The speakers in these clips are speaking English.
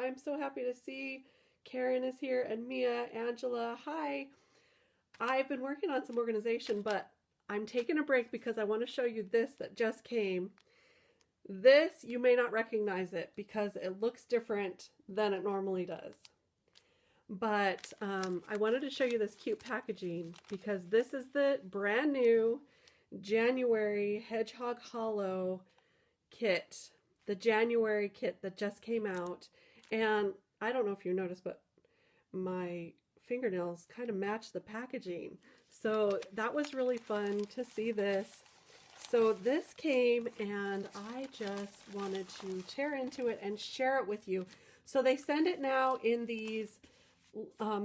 I'm so happy to see Karen is here and Mia, Angela. Hi. I've been working on some organization, but I'm taking a break because I want to show you this that just came. This, you may not recognize it because it looks different than it normally does. But I wanted to show you this cute packaging because this is the brand new January Hedgehog Hollow kit. The January kit that just came out. And I don't know if you noticed, but my fingernails kind of match the packaging. So that was really fun to see this. So this came and I just wanted to tear into it and share it with you. So they send it now in these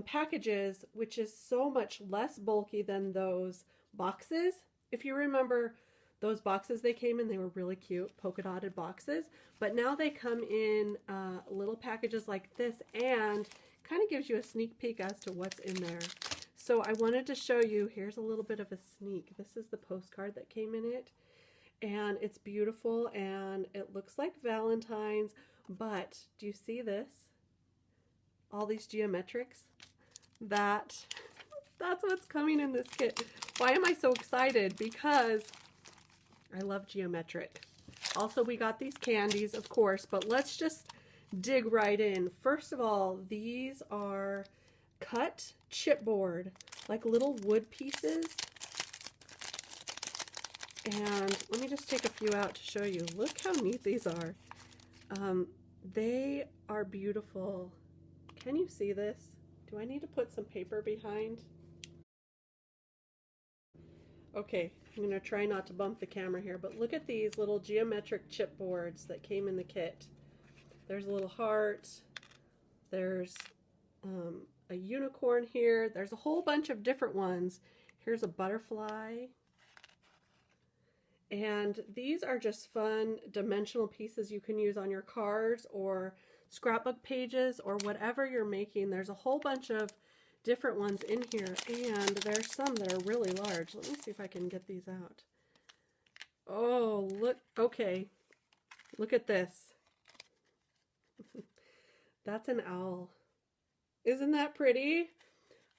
packages, which is so much less bulky than those boxes. If you remember those boxes they came in, they were really cute, polka dotted boxes, but now they come in little packages like this and kind of gives you a sneak peek as to what's in there. So I wanted to show you, here's a little bit of a sneak. This is the postcard that came in it, and it's beautiful and it looks like Valentine's, but do you see this? All these geometrics? That's what's coming in this kit. Why am I so excited? Because I love geometric. Also, we got these candies, of course, but let's just dig right in. First of all, these are cut chipboard, like little wood pieces. And let me just take a few out to show you. Look how neat these are. They are beautiful. Can you see this? Do I need to put some paper behind? Okay, I'm going to try not to bump the camera here, but look at these little geometric chipboards that came in the kit. There's a little heart. There's a unicorn here. There's a whole bunch of different ones. Here's a butterfly. And these are just fun dimensional pieces you can use on your cards or scrapbook pages or whatever you're making. There's a whole bunch of different ones in here, and there's some that are really large. Let me see if I can get these out. Oh, look. Okay. Look at this. That's an owl. Isn't that pretty?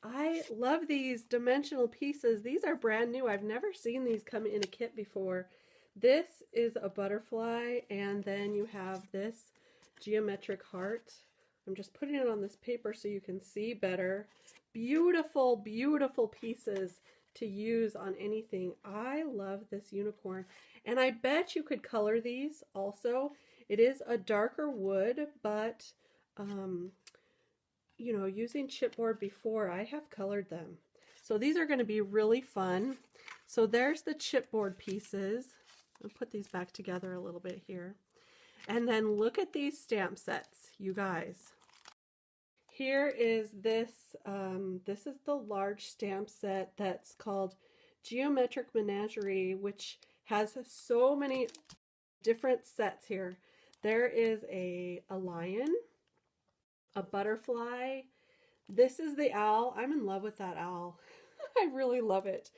I love these dimensional pieces. These are brand new. I've never seen these come in a kit before. This is a butterfly, and then you have this geometric heart. I'm just putting it on this paper so you can see better. Beautiful, beautiful pieces to use on anything. I love this unicorn, and I bet you could color these also. It is a darker wood, but you know, using chipboard before, I have colored them. So these are going to be really fun. So there's the chipboard pieces. I'll put these back together a little bit here. And then look at these stamp sets, you guys. Here is this, this is the large stamp set that's called Geometric Menagerie, which has so many different sets here. There is a lion, a butterfly. This is the owl. I'm in love with that owl. I really love it.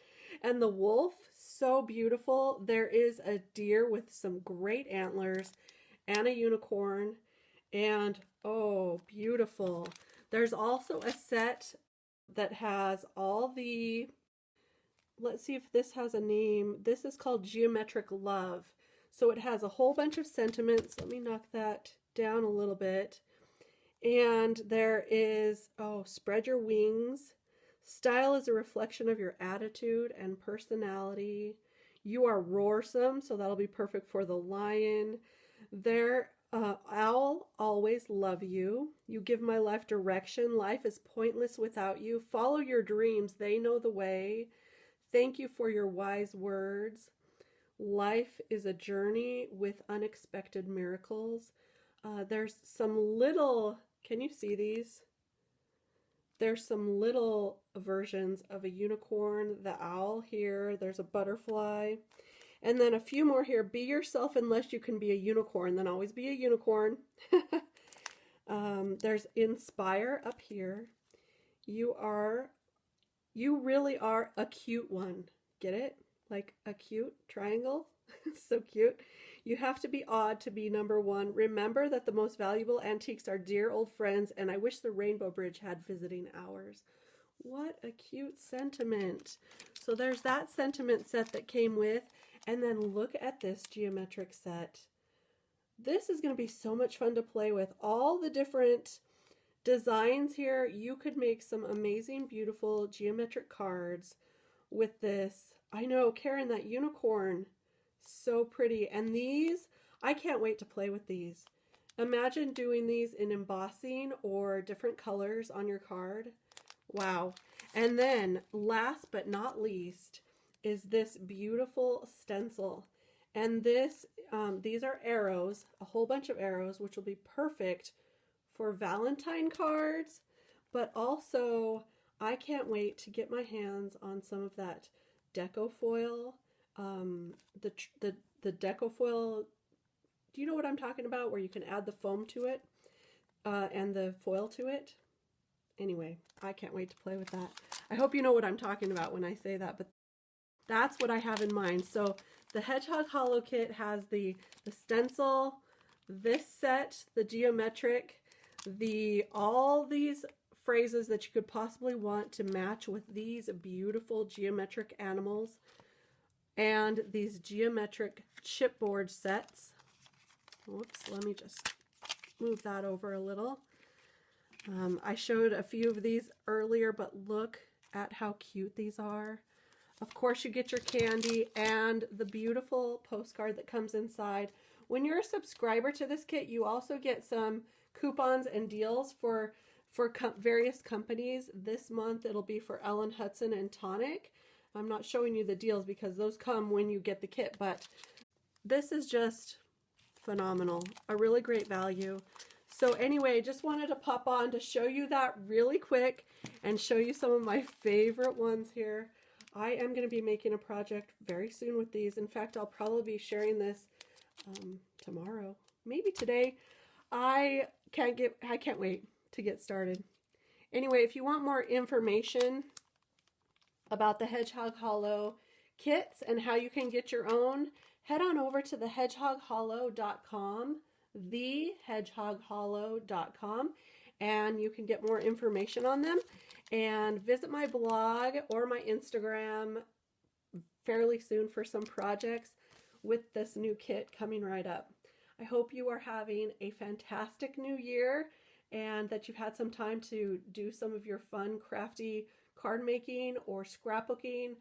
And the wolf, so beautiful. There is a deer with some great antlers and a unicorn. And oh, beautiful. There's also a set that has all the, let's see if this has a name. This is called Geometric Love. So it has a whole bunch of sentiments. Let me knock that down a little bit. And there is, oh, spread your wings. Style is a reflection of your attitude and personality. You are roarsome, so that'll be perfect for the lion. There, I'll always love you. You give my life direction. Life is pointless without you. Follow your dreams. They know the way. Thank you for your wise words. Life is a journey with unexpected miracles. There's some little, can you see these? There's some little versions of a unicorn, the owl here, there's a butterfly, and then a few more here. Be yourself unless you can be a unicorn, then always be a unicorn. There's inspire up here. You really are a cute one. Get it? Like a cute triangle? So cute. You have to be odd to be number one. Remember that the most valuable antiques are dear old friends, and I wish the Rainbow Bridge had visiting hours. What a cute sentiment. So there's that sentiment set that came with, and then look at this geometric set. This is going to be so much fun to play with. All the different designs here. You could make some amazing, beautiful geometric cards with this. I know, Karen, that unicorn, so pretty. And these, I can't wait to play with these. Imagine doing these in embossing or different colors on your card. Wow. And then last but not least is this beautiful stencil. And this, these are arrows, a whole bunch of arrows, which will be perfect for Valentine cards, but also I can't wait to get my hands on some of that deco foil. The deco foil, do you know what I'm talking about? Where you can add the foam to it and the foil to it. Anyway, I can't wait to play with that. I hope you know what I'm talking about when I say that, but that's what I have in mind. So the Hedgehog Hollow Kit has the stencil, this set, the geometric, all these phrases that you could possibly want to match with these beautiful geometric animals, and these geometric chipboard sets. Whoops, let me just move that over a little. I showed a few of these earlier, but look at how cute these are. Of course, you get your candy and the beautiful postcard that comes inside. When you're a subscriber to this kit, you also get some coupons and deals for various companies. This month, it'll be for Ellen Hudson and Tonic. I'm not showing you the deals because those come when you get the kit, but this is just phenomenal. A really great value. So anyway, just wanted to pop on to show you that really quick and show you some of my favorite ones here. I am going to be making a project very soon with these. In fact, I'll probably be sharing this tomorrow, maybe today. I can't wait to get started. Anyway, if you want more information about the Hedgehog Hollow kits and how you can get your own, head on over to thehedgehoghollow.com, thehedgehoghollow.com, and you can get more information on them. And visit my blog or my Instagram fairly soon for some projects with this new kit coming right up. I hope you are having a fantastic new year and that you've had some time to do some of your fun, crafty card making or scrapbooking.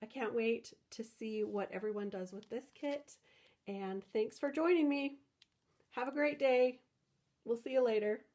I can't wait to see what everyone does with this kit. And thanks for joining me. Have a great day. We'll see you later.